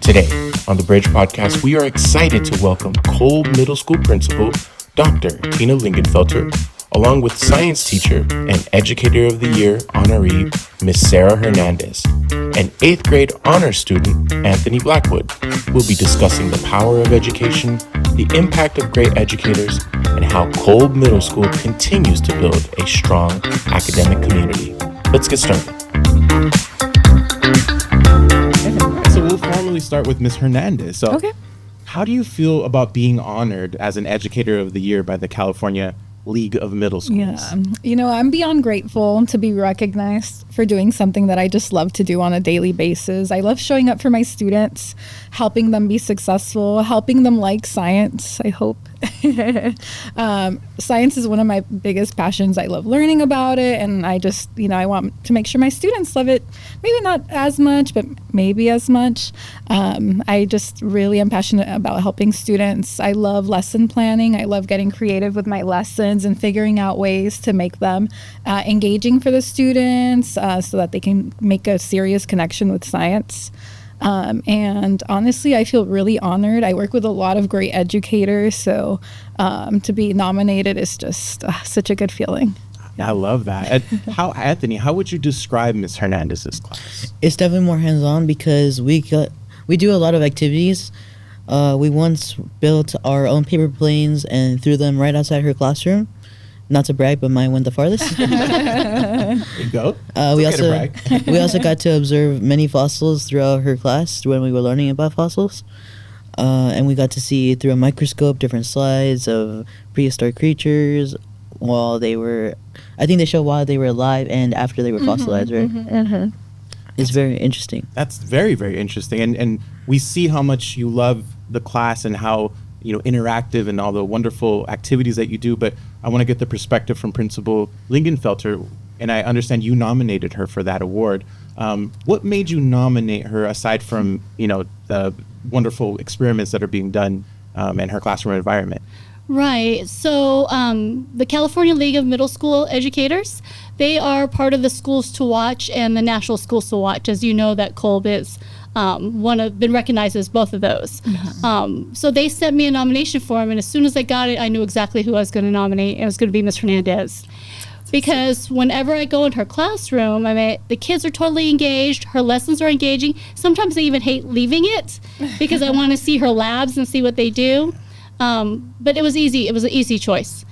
Today, on the Bridge Podcast, we are excited to welcome Kolb Middle School Principal, Dr. Tina Lingenfelter, along with Science Teacher and Educator of the Year honoree, Miss Sarah Hernandez, and 8th grade honor student, Anthony Blackwood. We'll be discussing the power of education, the impact of great educators, and how Kolb Middle School continues to build a strong academic community. Let's get started. So we'll formally start with Miss Hernandez. So, okay. How do you feel about being honored as an Educator of the Year by the California League of Middle Schools? Yeah, I'm beyond grateful to be recognized for doing something that I just love to do on a daily basis. I love showing up for my students, helping them be successful, helping them like science, I hope. Science is one of my biggest passions. I love learning about it, and I just, I want to make sure my students love it. Maybe not as much, but maybe as much. I just really am passionate about helping students. I love lesson planning. I love getting creative with my lessons and figuring out ways to make them engaging for the students so that they can make a serious connection with science. And honestly, I feel really honored. I work with a lot of great educators, so to be nominated is just such a good feeling. Yeah. I love that. Anthony, how would you describe Ms. Hernandez's class? It's definitely more hands-on because we do a lot of activities. We once built our own paper planes and threw them right outside her classroom. Not to brag, but mine went the farthest. There you go. We also got to observe many fossils throughout her class when we were learning about fossils. And we got to see through a microscope different slides of prehistoric creatures while they were, I think they show while they were alive and after they were fossilized, right? It's very interesting. That's very, very interesting. And we see how much you love the class and how interactive and all the wonderful activities that you do, but I want to get the perspective from Principal Lingenfelter, and I understand you nominated her for that award. What made you nominate her aside from, the wonderful experiments that are being done in her classroom environment? Right. So the California League of Middle School Educators, they are part of the Schools to Watch and the National Schools to Watch. As you know, that Kolb is been recognized as both of those. So they sent me a nomination form, and as soon as I got it, I knew exactly who I was going to nominate. It was going to be Miss Hernandez. Because whenever I go in her classroom, the kids are totally engaged. Her lessons are engaging. Sometimes I even hate leaving it because I want to see her labs and see what they do. But it was easy. It was an easy choice.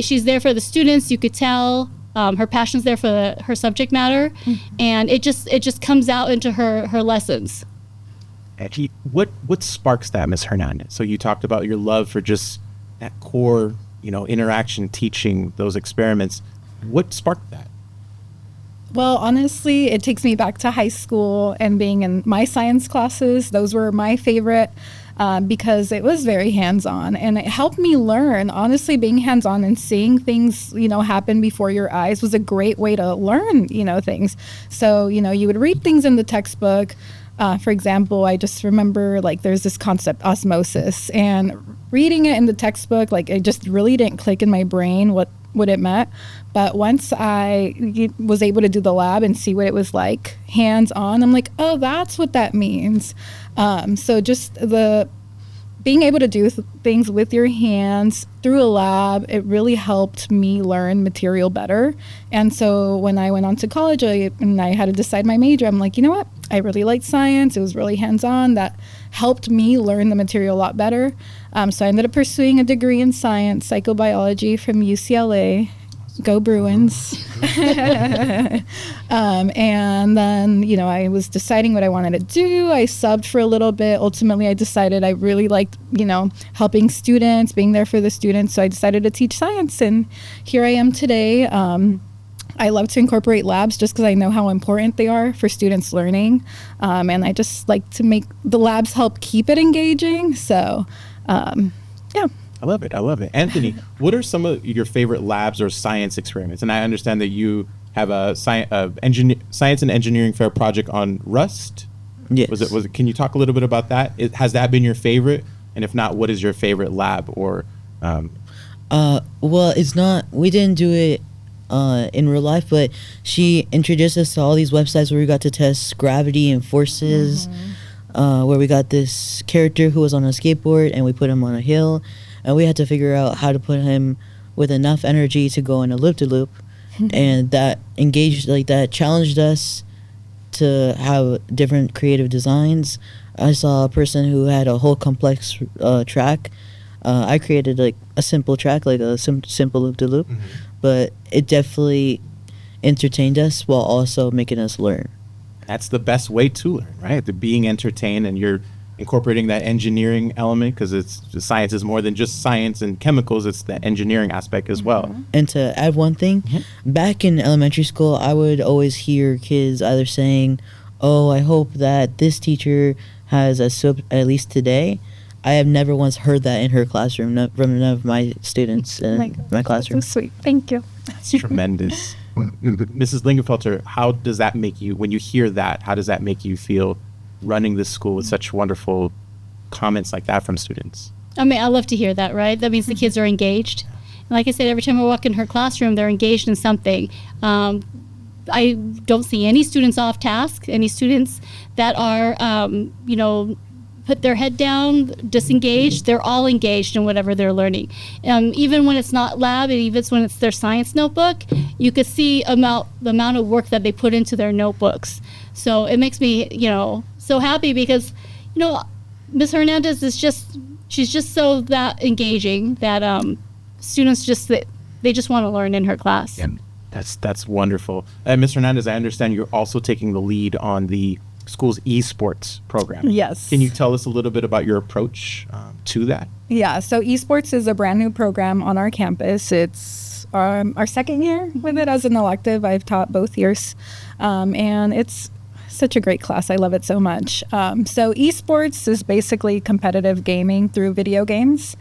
She's there for the students. You could tell her passion's there for her subject matter, and it just comes out into her lessons. Actually, what sparks that, Ms. Hernandez? So you talked about your love for just that core, interaction, teaching, those experiments. What sparked that? Well, honestly, it takes me back to high school and being in my science classes. Those were my favorite because it was very hands-on, and it helped me learn. Honestly, being hands-on and seeing things, happen before your eyes was a great way to learn, things. So, you would read things in the textbook. For example, I just remember there's this concept, osmosis, and reading it in the textbook, it just really didn't click in my brain what it meant. But once I was able to do the lab and see what it was like hands-on, I'm like, oh, that's what that means. So just being able to do things with your hands through a lab, it really helped me learn material better. And so when I went on to college and I had to decide my major, I'm like, you know what? I really liked science. It was really hands-on. That helped me learn the material a lot better. So I ended up pursuing a degree in science, psychobiology from UCLA. Go Bruins. And then, I was deciding what I wanted to do. I subbed for a little bit. Ultimately, I decided I really liked, helping students, being there for the students. So I decided to teach science, and here I am today. I love to incorporate labs just because I know how important they are for students learning. And I just like to make the labs help keep it engaging. So, yeah. I love it. Anthony, what are some of your favorite labs or science experiments? And I understand that you have a science and engineering fair project on rust. Yes. Was it? Can you talk a little bit about that? Has that been your favorite? And if not, what is your favorite lab? Or, well, it's not. We didn't do it in real life, but she introduced us to all these websites where we got to test gravity and forces. where we got this character who was on a skateboard and we put him on a hill, and we had to figure out how to put him with enough energy to go in a loop-de-loop. And that challenged us to have different creative designs. I saw a person who had a whole complex track. I created like a simple track, like a simple loop-de-loop, but it definitely entertained us while also making us learn. That's the best way to learn, right? The being entertained, and you're incorporating that engineering element, because science is more than just science and chemicals. It's the engineering aspect as well. And to add one thing, back in elementary school, I would always hear kids either saying, "Oh, I hope that this teacher has a sub at least today." I have never once heard that in her classroom, from none of my students in my classroom. That's so sweet. Thank you. That's tremendous. Mrs. Lingenfelter, how does that make you, when you hear that, how does that make you feel running this school with such wonderful comments like that from students? I mean, I love to hear that, right? That means the kids are engaged. And like I said, every time I walk in her classroom, they're engaged in something. I don't see any students off task, any students that are, put their head down, disengaged. They're all engaged in whatever they're learning. Even when it's not lab, and even when it's their science notebook, you could see the amount of work that they put into their notebooks. So it makes me, so happy, because, Miss Hernandez she's just so that engaging that students they just want to learn in her class. Yeah, that's wonderful. Ms. Hernandez, I understand you're also taking the lead on the school's esports program. Yes. Can you tell us a little bit about your approach to that? Yeah, so esports is a brand new program on our campus. It's our second year with it as an elective. I've taught both years, and it's such a great class. I love it so much. So esports is basically competitive gaming through video games,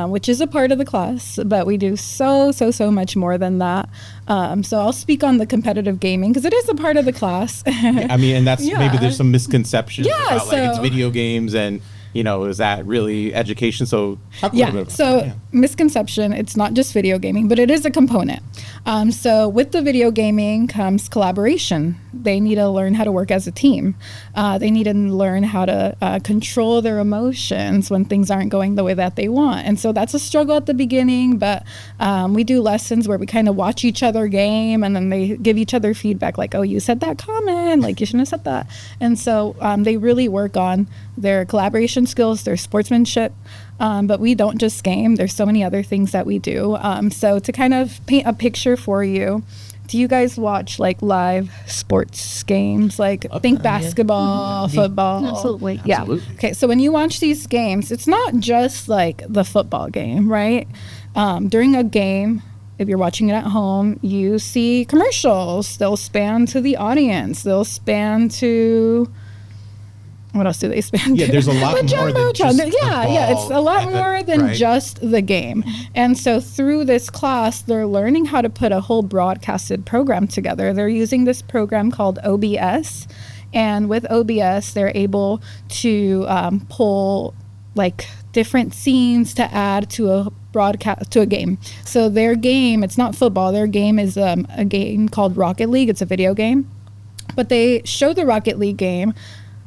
which is a part of the class, but we do so much more than that. So I'll speak on the competitive gaming, because it is a part of the class. I mean, and that's maybe there's some misconceptions about so it's video games, and is that really education? So talk a little bit about that. Misconception, it's not just video gaming, but it is a component. So with the video gaming comes collaboration. They need to learn how to work as a team. They need to learn how to control their emotions when things aren't going the way that they want. And so that's a struggle at the beginning, but we do lessons where we kind of watch each other game, and then they give each other feedback like, "Oh, you said that comment, like you shouldn't have said that." And so they really work on their collaboration skills, their sportsmanship. But we don't just game. There's so many other things that we do. So to kind of paint a picture for you, do you guys watch like live sports games? Like think basketball, football? Absolutely. Yeah. Absolutely. Okay. So when you watch these games, it's not just like the football game, right? During a game, if you're watching it at home, you see commercials. They'll span to the audience. They'll span to... What else do they span to? Yeah, there's a lot more than just the Yeah, it's a lot ball, more than right? just the game. And so through this class, they're learning how to put a whole broadcasted program together. They're using this program called OBS. And with OBS, they're able to pull like different scenes to add to a broadcast, to a game. So their game, it's not football. Their game is a game called Rocket League. It's a video game. But they show the Rocket League game,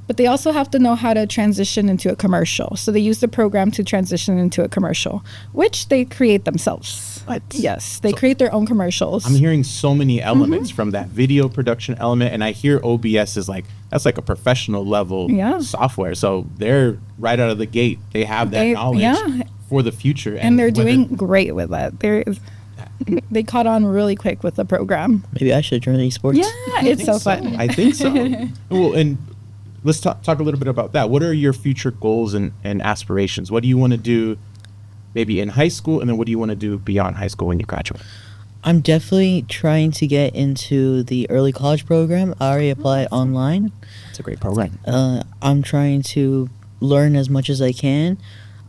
but they also have to know how to transition into a commercial. So they use the program to transition into a commercial, which they create themselves. What? Yes, they create their own commercials. I'm hearing so many elements from that video production element, and I hear OBS is that's like a professional level software. So they're right out of the gate. They have that knowledge for the future. And they're doing great with that. They caught on really quick with the program. Maybe I should join esports. Yeah, it's so fun. I think so. Well, and let's talk a little bit about that. What are your future goals and aspirations? What do you want to do maybe in high school, and then what do you want to do beyond high school when you graduate? I'm definitely trying to get into the early college program. I already applied online. It's a great program. I'm trying to learn as much as I can.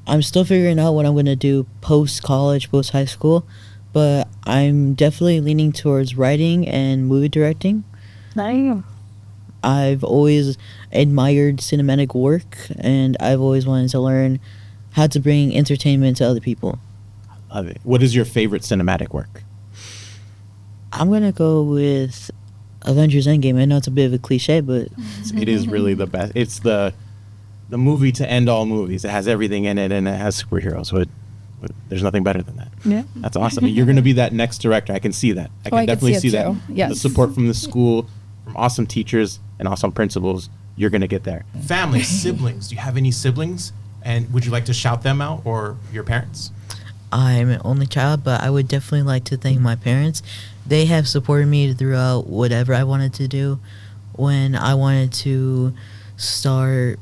I'm still figuring out what I'm going to do post-college, post-high school, but I'm definitely leaning towards writing and movie directing. Nice. I've always admired cinematic work, and I've always wanted to learn how to bring entertainment to other people. Love it. What is your favorite cinematic work? I'm going to go with Avengers Endgame. I know it's a bit of a cliche, but... It is really the best. It's the the movie to end all movies. It has everything in it, and it has superheroes. So there's nothing better than that. Yeah. That's awesome. You're going to be that next director. I can see that. I can definitely see that. Yes. The support from the school, from awesome teachers and awesome principals. You're going to get there. Family, siblings. Do you have any siblings? And would you like to shout them out, or your parents? I'm an only child, but I would definitely like to thank my parents. They have supported me throughout whatever I wanted to do. When I wanted to start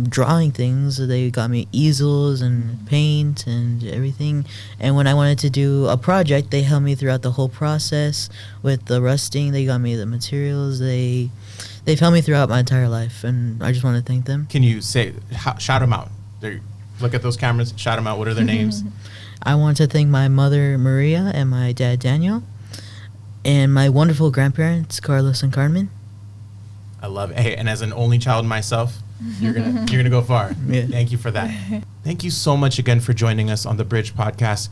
drawing things, they got me easels and paint and everything. And when I wanted to do a project, they helped me throughout the whole process with the rusting. They got me the materials. They've helped me throughout my entire life, and I just want to thank them. Can you shout them out? Look at those cameras, shout them out. What are their names? I want to thank my mother, Maria, and my dad, Daniel, and my wonderful grandparents, Carlos and Carmen. I love it. Hey, and as an only child myself, you're gonna go far. Yeah. Thank you for that. Thank you so much again for joining us on the Bridge Podcast.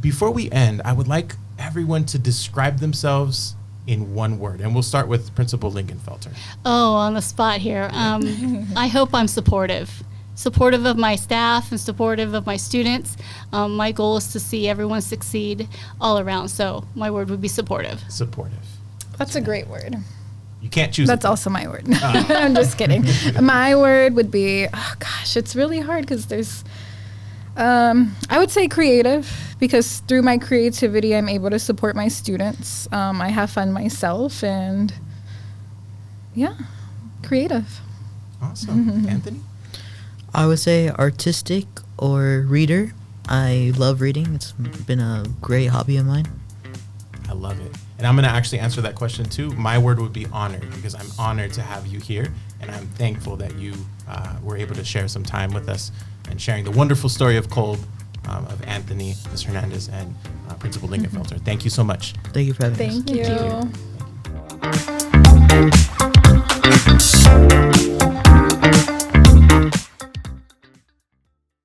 Before we end, I would like everyone to describe themselves in one word, and we'll start with Principal Lingenfelter. Oh, on the spot here. I hope I'm supportive of my staff and supportive of my students. My goal is to see everyone succeed all around. So my word would be supportive. Supportive. That's a great word. You can't choose. That's also my word. I'm just kidding. My word would be, it's really hard because there's, I would say creative, because through my creativity, I'm able to support my students. I have fun myself, and creative. Awesome. Anthony? I would say artistic or reader. I love reading. It's been a great hobby of mine. I love it. And I'm going to actually answer that question too. My word would be honored, because I'm honored to have you here. And I'm thankful that you were able to share some time with us and sharing the wonderful story of Kolb, of Anthony, Ms. Hernandez, and Principal Lingenfelter. Thank you so much. Thank you for having us. Thank you.